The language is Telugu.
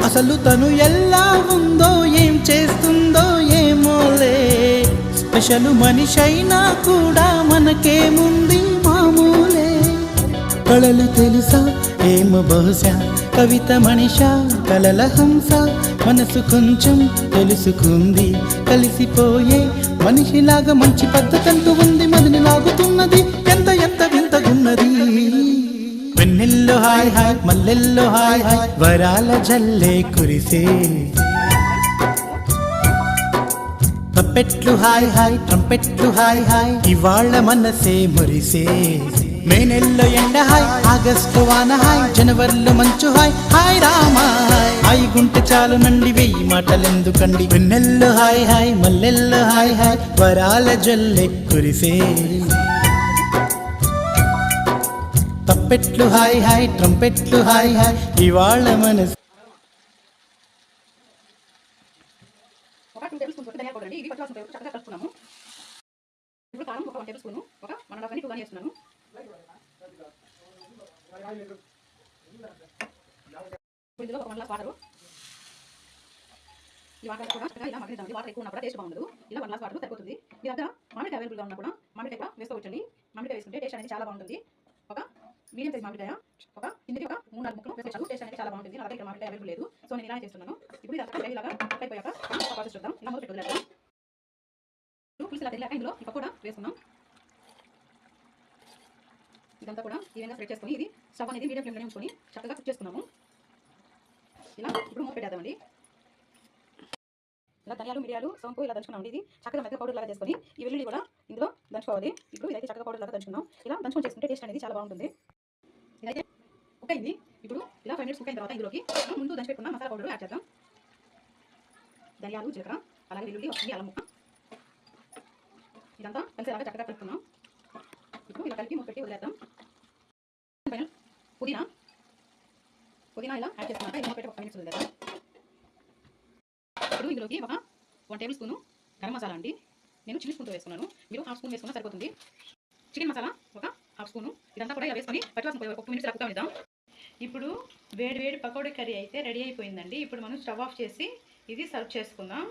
అసలు తను ఎలా ఉందో ఏం చేస్తుందో ఏమోలే, స్పెషల్ మనిషైనా కూడా మనకేముంది మామూలే. కళలు తెలుసా ఏమో బహుశా, కవిత మనిషా కలల హంస, మనసు కొంచెం తెలుసుకుంది కలిసిపోయే మనిషిలాగా, మంచి పద్ధతంటూ ఉంది మదిని లాగుతున్నది, ఎంత ఎంత వింతగున్నది. వెన్నెల్లో హాయ్ హాయ్ మల్లెల్లో హాయ్ హాయ్, వరాల జల్లే కురిసే. తప్పెట్లు హాయ్ హాయ్ ట్రంపెట్లు హాయ్ హాయ్, ఇవాళ్ళ మనసే మురిసే. మే నెలలో ఎండ హాయ్, ఆగస్టు వాన హాయ్, జనవరిలో మంచు హాయ్, హాయ్ రామా హాయ్. హాయ్ గుంటె చాలు నండి వెయ్యి మాటలెందుకండి, వెన్నెల్లో హాయ్ హాయ్ మల్లెల్లో హాయ్ హాయ్, వరాల జల్లె కురిసే. తప్పెట్లు హాయ్ హాయ్ ట్రంపెట్లు హాయ్ హాయ్, ఇవాళ మనసు. ఒక 2 టేబుల్ స్పూన్స్ ధనియాల పౌడర్ అండి. ఇది పచ్చివాసన పోయేందుకు చక్కగా కలుపుకున్నాము. ఇప్పుడు కారం ఒక 1 టేబుల్ స్పూన్, ఒక 1.5 2 వేస్తున్నాను. ఇందులో ఒక 1 గ్లాస్ వాటర్. ఈ వాటర్ కూడా చక్కగా ఇలా మగ్గిద్దాం. వాటర్ ఎక్కువ ఉన్నప్పుడు టేస్ట్ బాగుండదు. ఇలా 1 గ్లాస్ వాటర్ సరిపోతుంది. మీ దగ్గర మామిడికాయ అవైలబుల్గా ఉన్నా కూడా మామిడికాయ కూడా వేసుకోవచ్చండి. మామిడికాయ వేసుకుంటే టేస్ట్ అనేది చాలా బాగుంటుంది. ఒక మీడియం సైజ్ మామిడికాయ ఒక కిందకి ఒక 3-4 ముక్కలు వేసుకోవచ్చు. టేస్ట్ అనేది చాలా బాగుంటుంది. నా దగ్గర ఇక్కడ మామిడికాయ అవైలబుల్ లేదు, సో నేను ఇలానే చేస్తున్నాను. ఇప్పుడు ఇది ఇలాగా అయిపోయాక ప్రాసెస్ చూద్దాం. ఇలా మొదలు పెట్టుకుందాం. పులుసు ఇలా తెలియక ఇందులో ఈ పకోడా వేసుకున్నాం. ఇదంతా కూడా ఈ విధంగా స్ప్రెడ్ చేసుకుని ఇది స్టవ్ అనేది మీడియం ఫ్లేమ్లోనే ఉంచుకొని చక్కగా కుక్ చేసుకున్నాము. ఇలా ఇప్పుడు మూత పెట్టేద్దామండి. ఇలా ధనియాలు మిరియాలు సోంపు ఇలా దంచుకున్నామండి. ఇది చక్కగా మెత్తగా పౌడర్ లాగా చేసుకొని ఈ వెల్లుల్లి కూడా ఇందులో దంచుకోవాలి. ఇప్పుడు ఇదైతే చక్కగా పౌడర్ లాగా దంచుకున్నాం. ఇలా దంచుకొని చేసుకుంటే టేస్ట్ అనేది చాలా బాగుంటుంది. ఇదైతే కుక్ అయింది. ఇప్పుడు ఇలా 5 మినిట్స్ కుక్ అయిన తర్వాత ఇందులోకి ముందు దంచి పెట్టుకున్న మసాలా పౌడర్ యాడ్ చేద్దాం. ధనియాలు జీలకర్ర అలాగే వెల్లుల్లి వస్తుంది అల్లం ముక్క ఇదంతా కలిసేలాగా చక్కగా కలుపుకున్నాం. ఇప్పుడు ఇలా కలిపి మూత పెట్టి వదిలేద్దాం. పుదీనా ఇలా యాడ్ చేసుకున్నాక ఇలా పెట్టి ఒక 5 మినిట్స్ వదిలేద్దాం. ఇప్పుడు ఇందులోకి ఒక 1 టేబుల్ స్పూన్ గరం మసాలా అండి. నేను చిల్లీ స్పూన్తో వేసుకున్నాను. మీరు హాఫ్ స్పూన్ వేసుకున్నా సరిపోతుంది. చికెన్ మసాలా ఒక హాఫ్ స్పూను. ఇదంతా కూడా ఇలా వేసుకొని పచ్చివాసన పోయి ఒక 2 మినిట్స్ కుక్ అవ్వనిద్దాం. ఇప్పుడు వేడి వేడి పకోడీ కర్రీ అయితే రెడీ అయిపోయిందండి. ఇప్పుడు మనం స్టవ్ ఆఫ్ చేసి ఇది సర్వ్ చేసుకుందాం.